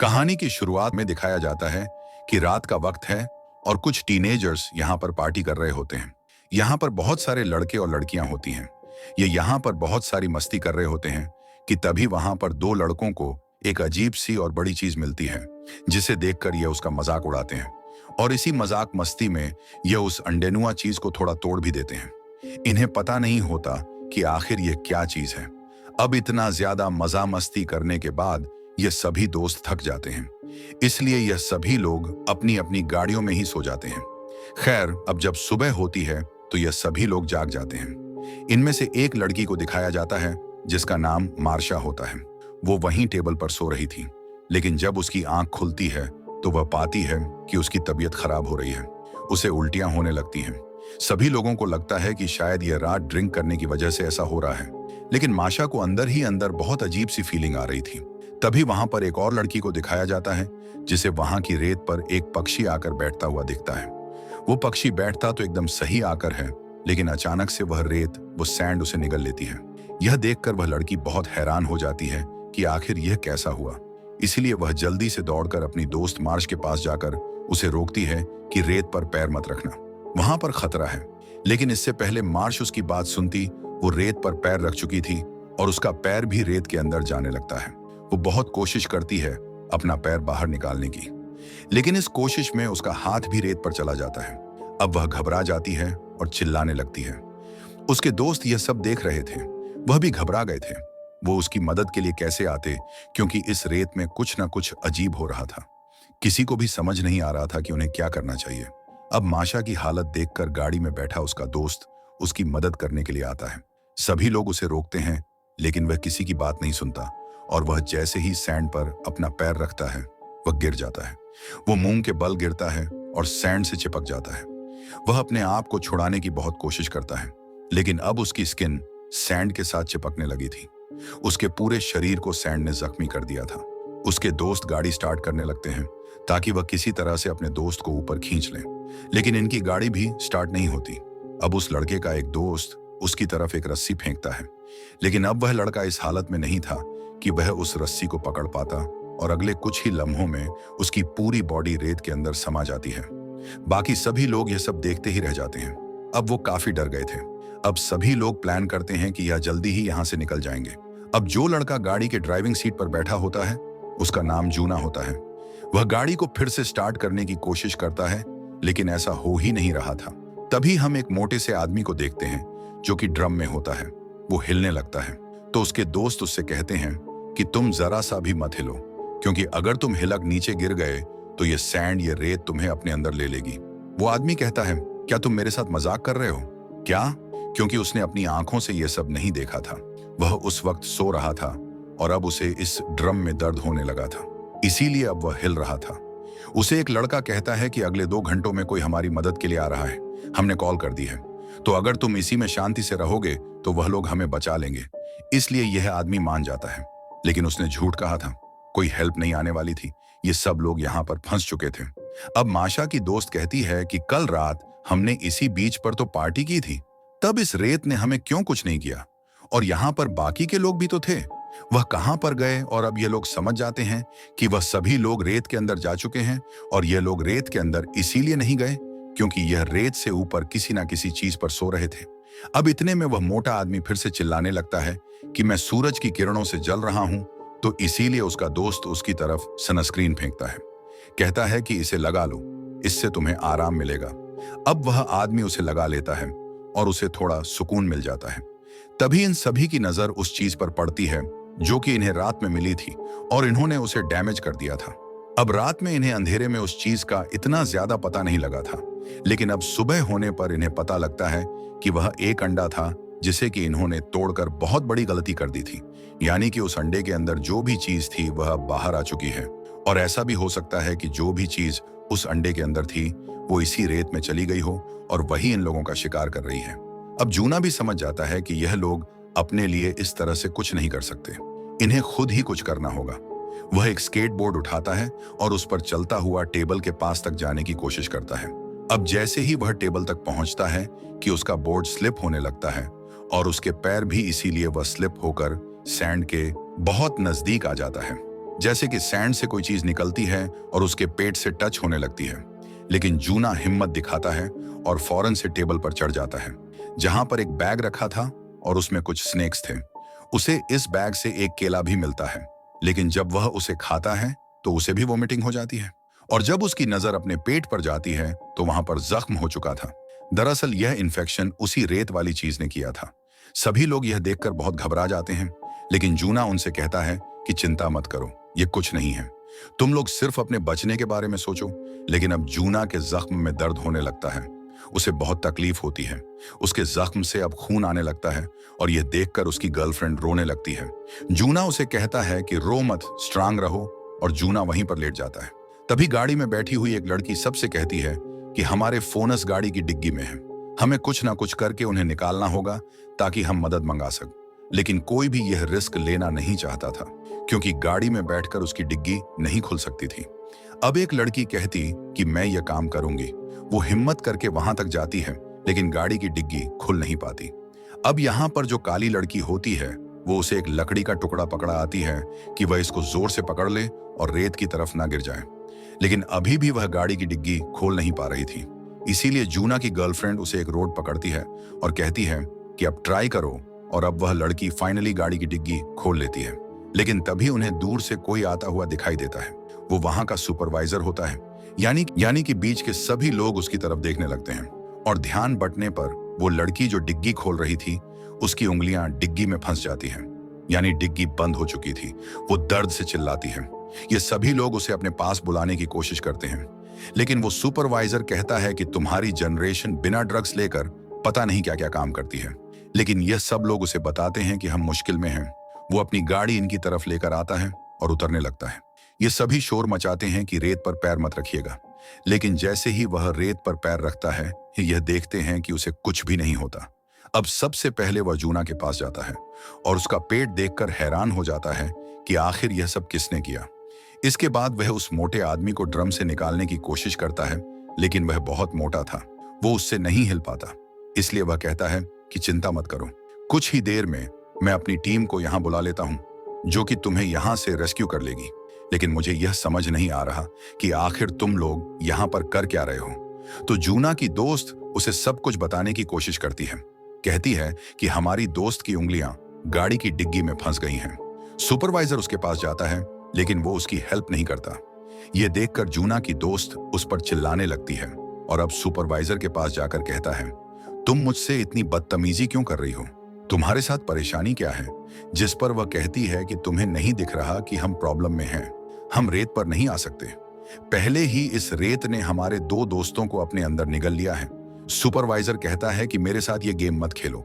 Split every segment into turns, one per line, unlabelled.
कहानी की शुरुआत में दिखाया जाता है कि रात का वक्त है और कुछ टीनेजर्स यहाँ पर पार्टी कर रहे होते हैं। यहाँ पर बहुत सारे लड़के और लड़कियां होती हैं। ये यहाँ पर बहुत सारी मस्ती कर रहे होते हैं कि तभी वहां पर दो लड़कों को एक अजीब सी और बड़ी चीज मिलती है, जिसे देखकर ये उसका मजाक उड़ाते हैं। और इसी मजाक मस्ती में ये उस अंडेनुआ चीज को थोड़ा तोड़ भी देते हैं। इन्हें पता नहीं होता कि आखिर ये क्या चीज है। अब इतना ज्यादा मजा मस्ती करने के बाद ये सभी दोस्त थक जाते हैं, इसलिए यह सभी लोग अपनी अपनी गाड़ियों में ही सो जाते हैं। खैर, अब जब सुबह होती है तो यह सभी लोग जाग जाते हैं। इनमें से एक लड़की को दिखाया जाता है जिसका नाम मार्शा होता है। वो वहीं टेबल पर सो रही थी, लेकिन जब उसकी आंख खुलती है तो वह पाती है कि उसकी तबीयत खराब हो रही है। उसे उल्टियां होने लगती हैं। सभी लोगों को लगता है कि शायद यह रात ड्रिंक करने की वजह से ऐसा हो रहा है, लेकिन माशा को अंदर ही अंदर बहुत अजीब सी फीलिंग आ रही थी। तभी वहां पर एक और लड़की को दिखाया जाता है जिसे वहां की रेत पर एक पक्षी आकर बैठता हुआ दिखता है। वो पक्षी बैठता तो एकदम सही आकर है, लेकिन अचानक से वह रेत, वो सैंड उसे निगल लेती है। यह देखकर वह लड़की बहुत हैरान हो जाती है कि आखिर यह कैसा हुआ। इसीलिए वह जल्दी से दौड़कर अपनी दोस्त मार्श के पास जाकर उसे रोकती है कि रेत पर पैर मत रखना, वहां पर खतरा है। लेकिन इससे पहले मार्श उसकी बात सुनती, वो रेत पर पैर रख चुकी थी और उसका पैर भी रेत के अंदर जाने लगता है। वो बहुत कोशिश करती है अपना पैर बाहर निकालने की, लेकिन इस कोशिश में उसका हाथ भी रेत पर चला जाता है। अब वह घबरा जाती है और चिल्लाने लगती है। उसके दोस्त यह सब देख रहे थे, वह भी घबरा गए थे। वो उसकी मदद के लिए कैसे आते, क्योंकि इस रेत में कुछ ना कुछ अजीब हो रहा था। किसी को भी समझ नहीं आ रहा था कि उन्हें क्या करना चाहिए। अब माशा की हालत देखकर गाड़ी में बैठा उसका दोस्त उसकी मदद करने के लिए आता है। सभी लोग उसे रोकते हैं, लेकिन वह किसी की बात नहीं सुनता और वह जैसे ही सैंड पर अपना पैर रखता है, वह गिर जाता है। वो मुंह के बल गिरता है और सैंड से चिपक जाता है। वह अपने आप को छुड़ाने की बहुत कोशिश करता है, लेकिन अब उसकी स्किन सैंड के साथ चिपकने लगी थी। उसके पूरे शरीर को सैंड ने जख्मी कर दिया था। उसके दोस्त गाड़ी स्टार्ट करने लगते हैं ताकि वह किसी तरह से अपने दोस्त को ऊपर खींच ले, लेकिन इनकी गाड़ी भी स्टार्ट नहीं होती। अब उस लड़के का एक दोस्त उसकी तरफ एक रस्सी फेंकता है, लेकिन अब वह लड़का इस हालत में नहीं था कि वह उस रस्सी को पकड़ पाता और अगले कुछ ही लम्हों में उसकी पूरी बॉडी रेत के अंदर समा जाती है। बाकी सभी लोग यह सब देखते ही रह जाते हैं। अब वो काफी डर गए थे। अब सभी लोग प्लान करते हैं कि यह जल्दी ही यहाँ से निकल जाएंगे। अब जो लड़का गाड़ी के ड्राइविंग सीट पर बैठा होता है, उसका नाम जूना होता है। वह गाड़ी को फिर से स्टार्ट करने की कोशिश करता है, लेकिन ऐसा हो ही नहीं रहा था। तभी हम एक मोटे से आदमी को देखते हैं जो कि ड्रम में होता है। वो हिलने लगता है तो उसके दोस्त उससे कहते हैं कि तुम जरा सा भी मत हिलो, क्योंकि अगर तुम हिलक नीचे गिर गए तो ये सैंड, ये रेत तुम्हें अपने अंदर ले लेगी। वो आदमी कहता है, क्या तुम मेरे साथ मजाक कर रहे हो क्या? क्योंकि उसने अपनी आंखों से यह सब नहीं देखा था। वह उस वक्त सो रहा था और अब उसे इस ड्रम में दर्द होने लगा था, इसीलिए अब वह हिल रहा था। उसे एक लड़का कहता है कि अगले 2 घंटों में कोई हमारी मदद के लिए आ रहा है, हमने कॉल कर दी है, तो अगर तुम इसी में शांति से रहोगे तो वह लोग हमें बचा लेंगे। इसलिए यह आदमी मान जाता है, लेकिन उसने झूठ कहा था। कोई हेल्प नहीं आने वाली थी, ये सब लोग यहाँ पर फंस चुके थे। अब माशा की दोस्त कहती है कि कल रात हमने इसी बीच पर तो पार्टी की थी, तब इस रेत ने हमें क्यों कुछ नहीं किया? और यहाँ पर बाकी के लोग भी तो थे, वह कहां पर गए? और अब ये लोग समझ जाते हैं कि वह सभी लोग रेत के अंदर जा चुके हैं, और ये लोग रेत के अंदर इसीलिए नहीं गए क्योंकि यह रेत से ऊपर किसी ना किसी चीज पर सो रहे थे। अब इतने में वह मोटा आदमी फिर से चिल्लाने लगता है कि मैं सूरज की किरणों से जल रहा हूं, तो इसीलिए उसका दोस्त उसकी तरफ सनस्क्रीन फेंकता है। कहता है कि इसे लगा लो, इससे तुम्हें आराम मिलेगा। अब वह आदमी उसे लगा लेता है और उसे थोड़ा सुकून मिल जाता है। तभी इन सभी की नजर उस चीज पर पड़ती है जो कि इन्हें रात में मिली थी और इन्होंने उसे डैमेज कर दिया था। अब रात में इन्हें अंधेरे में उस चीज का इतना ज्यादा पता नहीं लगा था, लेकिन अब सुबह होने पर इन्हें पता लगता है कि वह एक अंडा था जिसे कि इन्होंने तोड़कर बहुत बड़ी गलती कर दी थी। यानी कि उस अंडे के अंदर जो भी चीज थी वह अब बाहर आ चुकी है, और ऐसा भी हो सकता है कि जो भी चीज उस अंडे के अंदर थी वो इसी रेत में चली गई हो और वही इन लोगों का शिकार कर रही है। अब जूना भी समझ जाता है कि यह लोग अपने लिए इस तरह से कुछ नहीं कर सकते, इन्हें खुद ही कुछ करना होगा। वह एक स्केटबोर्ड उठाता है और उस पर चलता हुआ टेबल के पास तक जाने की कोशिश करता है। अब जैसे ही वह टेबल तक पहुंचता है कि उसका बोर्ड स्लिप होने लगता है और उसके पैर भी इसीलिए वह स्लिप होकर सैंड के बहुत नजदीक आ जाता है। जैसे कि सैंड से कोई चीज निकलती है और उसके पेट से टच होने लगती है। लेकिन जूना हिम्मत दिखाता है और फौरन से टेबल पर चढ़ जाता है, जहां पर एक बैग रखा था और उसमें कुछ स्नेक्स थे। उसे इस बैग से एक केला भी मिलता है, लेकिन जब वह उसे खाता है तो उसे भी वोमिटिंग हो जाती है। और जब उसकी नजर अपने पेट पर जाती है तो वहां पर जख्म हो चुका था। दरअसल यह इन्फेक्शन उसी रेत वाली चीज ने किया था। सभी लोग यह देखकर बहुत घबरा जाते हैं, लेकिन जूना उनसे कहता है कि चिंता मत करो, ये कुछ नहीं है, तुम लोग सिर्फ अपने बचने के बारे में सोचो। लेकिन अब जूना के जख्म में दर्द होने लगता है, उसे बहुत तकलीफ होती है। उसके जख्म से अब खून आने लगता है और यह देखकर उसकी गर्लफ्रेंड रोने लगती है। जूना उसे कहता है कि रो मत, स्ट्रांग रहो, और जूना वहीं पर लेट जाता है। तभी गाड़ी में बैठी हुई एक लड़की सबसे कहती है कि हमारे फोनस गाड़ी की डिग्गी में है, हमें कुछ ना कुछ करके उन्हें निकालना होगा ताकि हम मदद मंगा सकें। लेकिन कोई भी यह रिस्क लेना नहीं चाहता था, क्योंकि गाड़ी में बैठकर उसकी डिग्गी नहीं खुल सकती थी। अब एक लड़की कहती कि मैं यह काम करूंगी। वो हिम्मत करके वहां तक जाती है, लेकिन गाड़ी की डिग्गी खुल नहीं पाती। अब यहाँ पर जो काली लड़की होती है वो उसे एक लकड़ी का टुकड़ा पकड़ा आती है कि वह इसको जोर से पकड़ ले और रेत की तरफ ना गिर जाए। लेकिन अभी भी वह गाड़ी की डिग्गी खोल नहीं पा रही थी। इसीलिए जूना की गर्लफ्रेंड उसे एक रोड पकड़ती है और कहती है कि अब ट्राई करो, और अब वह लड़की फाइनली गाड़ी की डिग्गी खोल लेती है। लेकिन तभी उन्हें दूर से कोई आता हुआ दिखाई देता है। वो वहां का सुपरवाइजर होता है, यानी कि बीच के सभी लोग उसकी तरफ देखने लगते हैं। और ध्यान बंटने पर वो लड़की जो डिग्गी खोल रही थी, उसकी उंगलियां डिग्गी में फंस जाती हैं, यानी डिग्गी बंद हो चुकी थी। वो दर्द से चिल्लाती है। ये सभी लोग उसे अपने पास बुलाने की कोशिश करते हैं, लेकिन वो सुपरवाइजर कहता है कि तुम्हारी जनरेशन बिना ड्रग्स लेकर पता नहीं क्या क्या काम करती है। लेकिन यह सब लोग उसे बताते हैं कि हम मुश्किल में हैं। वो अपनी गाड़ी इनकी तरफ लेकर आता है और उतरने लगता है। ये सभी शोर मचाते हैं कि रेत पर पैर मत रखिएगा, लेकिन जैसे ही वह रेत पर पैर रखता है, यह देखते हैं कि उसे कुछ भी नहीं होता। अब सबसे पहले वह जूना के पास जाता है और उसका पेट देखकर हैरान हो जाता है कि आखिर यह सब किसने किया। इसके बाद वह उस मोटे आदमी को ड्रम से निकालने की कोशिश करता है, लेकिन वह बहुत मोटा था, वो उससे नहीं हिल पाता। इसलिए वह कहता है कि चिंता मत करो, कुछ ही देर में मैं अपनी टीम को यहाँ बुला लेता हूँ, जो कि तुम्हें यहाँ से रेस्क्यू कर लेगी। लेकिन मुझे यह समझ नहीं आ रहा कि आखिर तुम लोग यहाँ पर कर क्या रहे हो। तो जूना की दोस्त उसे सब कुछ बताने की कोशिश करती है। कहती है कि हमारी दोस्त की उंगलियां गाड़ी की डिग्गी में फंस गई हैं। सुपरवाइजर उसके पास जाता है, लेकिन वो उसकी हेल्प नहीं करता। यह देखकर जूना की दोस्त उस पर चिल्लाने लगती है और अब सुपरवाइजर के पास जाकर कहता है, तुम मुझसे इतनी बदतमीजी क्यों कर रही हो? तुम्हारे साथ परेशानी क्या है? जिस पर वह कहती है कि तुम्हें नहीं दिख रहा कि हम प्रॉब्लम में हैं, हम रेत पर नहीं आ सकते। पहले ही इस रेत ने हमारे 2 दोस्तों को अपने अंदर निगल लिया है। सुपरवाइजर कहता है कि मेरे साथ ये गेम मत खेलो,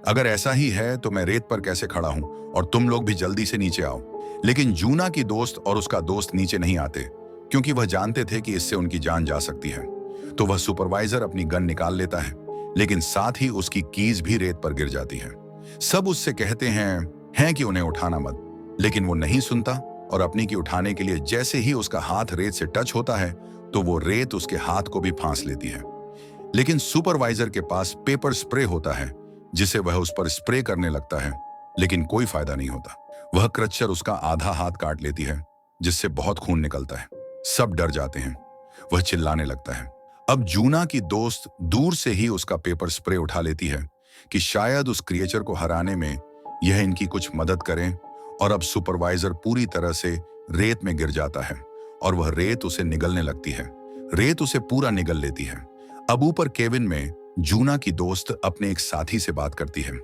अगर ऐसा ही है तो मैं रेत पर कैसे खड़ा हूं, और तुम लोग भी जल्दी से नीचे आओ। लेकिन जूना की दोस्त और उसका दोस्त नीचे नहीं आते, क्योंकि वह जानते थे कि इससे उनकी जान जा सकती है। तो वह सुपरवाइजर अपनी गन निकाल लेता है, लेकिन साथ ही उसकी कीज भी रेत पर गिर जाती है। सब उससे कहते हैं कि उन्हें उठाना मत, लेकिन वो नहीं सुनता और अपनी की उठाने के लिए जैसे ही उसका हाथ रेत से टच होता है तो वो रेत उसके हाथ को भी फांस लेती है। लेकिन सुपरवाइजर के पास पेपर स्प्रे होता है, जिसे वह उस पर स्प्रे करने लगता है, लेकिन कोई फायदा नहीं होता। वह क्रचर उसका आधा हाथ काट लेती है, जिससे बहुत खून निकलता है। सब डर जाते हैं। वह चिल्लाने लगता है। अब जूना की दोस्त दूर से ही उसका पेपर स्प्रे उठा लेती है कि शायद उस क्रिएचर को हराने में यह इनकी कुछ मदद करें, और अब सुपरवाइजर पूरी तरह से रेत में गिर जाता है और वह रेत उसे निगलने लगती है। रेत उसे पूरा निगल लेती है। अब ऊपर केविन में जूना की दोस्त अपने एक साथी से बात करती है।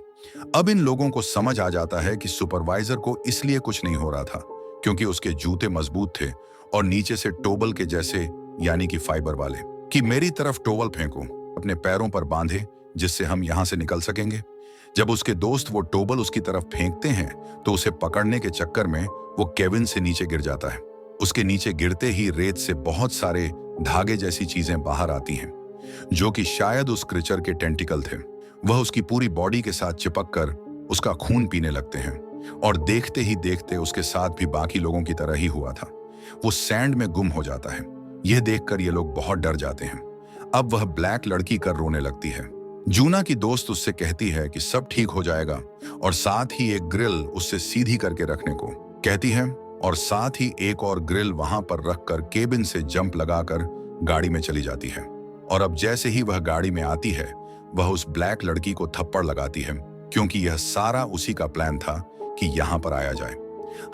अब इन लोगों को समझ आ जाता है कि सुपरवाइजर को इसलिए कुछ नहीं हो रहा था क्योंकि उसके जूते मजबूत थे और नीचे से टोबल के जैसे, यानी कि फाइबर वाले। कि मेरी तरफ टोवल फेंको, अपने पैरों पर बांधे, जिससे हम यहां से निकल सकेंगे। जब उसके दोस्त वो टोबल उसकी तरफ फेंकते हैं तो उसे पकड़ने के चक्कर में वो केविन से नीचे गिर जाता है। उसके नीचे गिरते ही रेत से बहुत सारे धागे जैसी चीजें बाहर आती हैं, जो कि शायद उस क्रिएचर के टेंटिकल थे। वह उसकी पूरी बॉडी के साथ चिपक कर उसका खून पीने लगते हैं, और देखते ही देखते उसके साथ भी बाकी लोगों की तरह ही हुआ था। वो सैंड में गुम हो जाता है। यह देखकर ये लोग बहुत डर जाते हैं। अब वह ब्लैक लड़की कर रोने लगती है। जूना की दोस्त उससे कहती है कि सब ठीक हो जाएगा, और साथ ही एक ग्रिल उससे सीधी करके रखने को कहती है। और साथ ही एक और ग्रिल वहां पर रखकर केबिन से जंप लगाकर गाड़ी में चली जाती है। और अब जैसे ही वह गाड़ी में आती है, वह उस ब्लैक लड़की को थप्पड़ लगाती है, क्योंकि यह सारा उसी का प्लान था कि यहाँ पर आया जाए।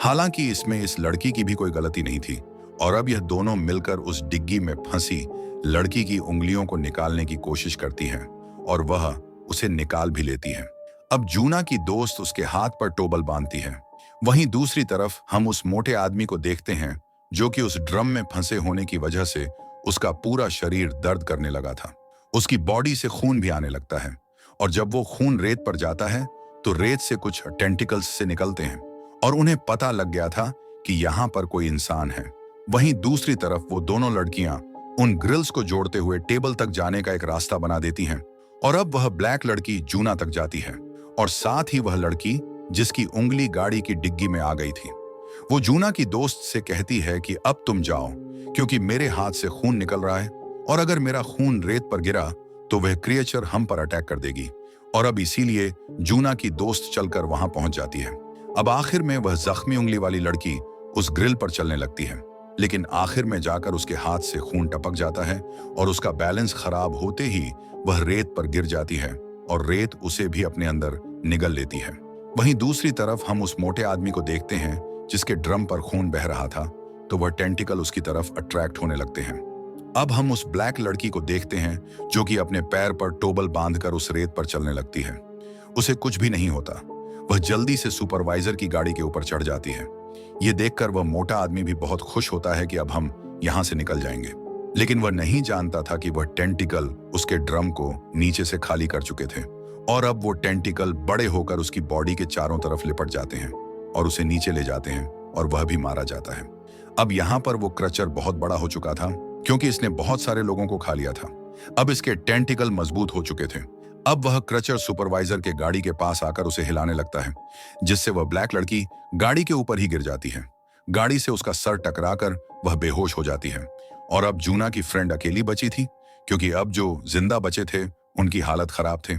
हालांकि इसमें इस लड़की की भी कोई गलती नहीं थी, और अब यह दोनों मिलकर उस डिग्गी में फंसी लड़की की उंगलियों को निकालने की कोशिश करती हैं, और वह उसे निकाल भी लेती है। अब जूना की दोस्त उसके हाथ पर टोबल बांधती है। वहीं दूसरी तरफ हम उस मोटे आदमी को देखते हैं, जो कि उस ड्रम में फंसे होने की वजह से उसका पूरा शरीर दर्द करने लगा था। उसकी बॉडी से खून भी आने लगता है, और जब वो खून रेत पर जाता है तो रेत से कुछ टेंटिकल्स से निकलते हैं, और उन्हें पता लग गया था कि यहाँ पर कोई इंसान है। वहीं दूसरी तरफ वो दोनों लड़कियां उन ग्रिल्स को जोड़ते हुए टेबल तक जाने का एक रास्ता बना देती हैं, और अब वह ब्लैक लड़की जूना तक जाती है, और साथ ही वह लड़की जिसकी उंगली गाड़ी की डिग्गी में आ गई थी। वो जूना की दोस्त से कहती है कि अब तुम जाओ, क्योंकि मेरे हाथ से खून निकल रहा है, और अगर मेरा खून रेत पर गिरा तो वह क्रिएचर हम पर अटैक कर देगी। और अब इसीलिए जूना की दोस्त चलकर वहां पहुंच जाती है। अब आखिर में वह जख्मी उंगली वाली लड़की उस ग्रिल पर चलने लगती है, लेकिन आखिर में जाकर उसके हाथ से खून टपक जाता है, और उसका बैलेंस खराब होते ही वह रेत पर गिर जाती है, और रेत उसे भी अपने अंदर निगल लेती है। वहीं दूसरी तरफ हम उस मोटे आदमी को देखते हैं, जिसके ड्रम पर खून बह रहा था, तो वह टेंटिकल उसकी तरफ अट्रैक्ट होने लगते हैं। अब हम उस ब्लैक लड़की को देखते हैं, जो कि अपने पैर पर टोबल बांधकर उस रेत पर चलने लगती है। उसे कुछ भी नहीं होता। वह जल्दी से सुपरवाइजर की गाड़ी के ऊपर चढ़ जाती है। ये देखकर वह मोटा आदमी भी बहुत खुश होता है कि अब हम यहाँ से निकल जाएंगे, लेकिन वह नहीं जानता था कि वह टेंटिकल उसके ड्रम को नीचे से खाली कर चुके थे, और अब वो टेंटिकल बड़े होकर उसकी बॉडी के चारों तरफ लिपट जाते हैं और उसे नीचे ले जाते हैं, और वह भी मारा जाता है। अब यहाँ पर वो क्रचर बहुत बड़ा हो चुका था, क्योंकि इसने बहुत सारे लोगों को खा लिया था। अब इसके टेंटिकल मजबूत हो चुके थे। अब वह क्रचर सुपरवाइजर के गाड़ी के पास आकर उसे हिलाने लगता है, जिससे वह ब्लैक लड़की गाड़ी के ऊपर ही गिर जाती है। गाड़ी से उसका सर टकराकर वह बेहोश हो जाती है, और अब जूना की फ्रेंड अकेली बची थी, क्योंकि अब जो जिंदा बचे थे उनकी हालत खराब थे।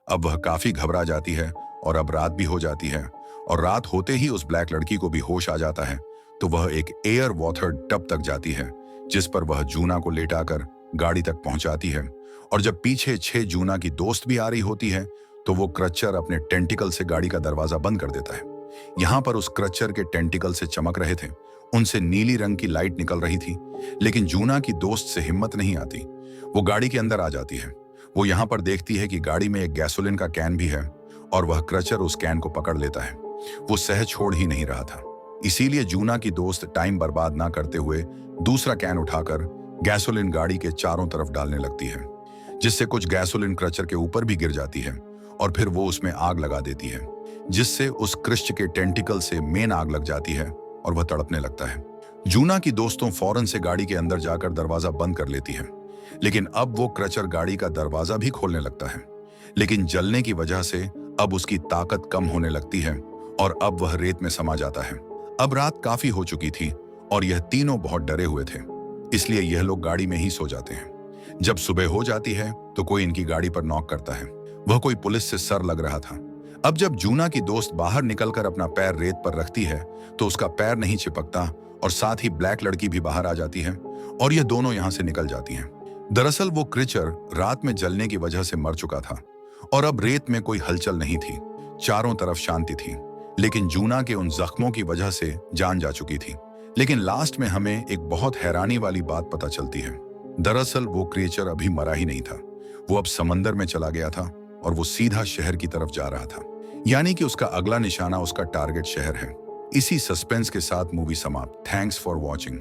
अब वह काफी घबरा जाती है, और अब रात भी हो जाती है, और रात होते ही उस ब्लैक लड़की को भी होश आ जाता है। तो वह एक एयर वाटर टब तक जाती है, जिस पर वह जूना को लेटाकर गाड़ी तक पहुंचाती है। और जब पीछे 6 जूना की दोस्त भी आ रही होती है, तो वो क्रचर अपने टेंटिकल से गाड़ी का दरवाजा बंद कर देता है। यहाँ पर उस क्रचर के टेंटिकल से चमक रहे थे, उनसे नीली रंग की लाइट निकल रही थी, लेकिन जूना की दोस्त से हिम्मत नहीं आती। वो गाड़ी के अंदर आ जाती है। वो यहाँ पर देखती है कि गाड़ी में एक गैसोलीन का कैन भी है, और वह क्रचर उस कैन को पकड़ लेता है। वो सह छोड़ ही नहीं रहा था, इसीलिए जूना की दोस्त टाइम बर्बाद ना करते हुए दूसरा कैन उठाकर गैसोलीन गाड़ी के चारों तरफ डालने लगती है, जिससे कुछ गैसोलीन क्रचर के ऊपर भी गिर जाती है, और फिर वो उसमें आग लगा देती है, जिससे उस क्रिश्च के टेंटिकल से मेन आग लग जाती है, और वह तड़पने लगता है। जूना की दोस्तों फौरन से गाड़ी के अंदर जाकर दरवाजा बंद कर लेती है, लेकिन अब वो क्रचर गाड़ी का दरवाजा भी खोलने लगता है, लेकिन जलने की वजह से अब उसकी ताकत कम होने लगती है, और अब वह रेत में समा जाता है। अब रात काफी हो चुकी थी, और यह तीनों बहुत डरे हुए थे, इसलिए यह लोग गाड़ी में ही सो जाते हैं। जब सुबह हो जाती है तो कोई इनकी गाड़ी पर नॉक करता है। वह कोई पुलिस से सर लग रहा था। अब जब जूना की दोस्त बाहर निकलकर अपना पैर रेत पर रखती है, तो उसका पैर नहीं चिपकता, और साथ ही ब्लैक लड़की भी बाहर आ जाती है, और यह दोनों यहाँ से निकल जाती हैं। दरअसल वो क्रिचर रात में जलने की वजह से मर चुका था, और अब रेत में कोई हलचल नहीं थी। चारों तरफ शांति थी, लेकिन जूना के उन जख्मों की वजह से जान जा चुकी थी। लेकिन लास्ट में हमें एक बहुत हैरानी वाली बात पता चलती है। दरअसल वो क्रिएचर अभी मरा ही नहीं था, वो अब समंदर में चला गया था, और वो सीधा शहर की तरफ जा रहा था, यानी कि उसका अगला निशाना उसका टारगेट शहर है। इसी सस्पेंस के साथ मूवी समाप्त। Thanks for watching.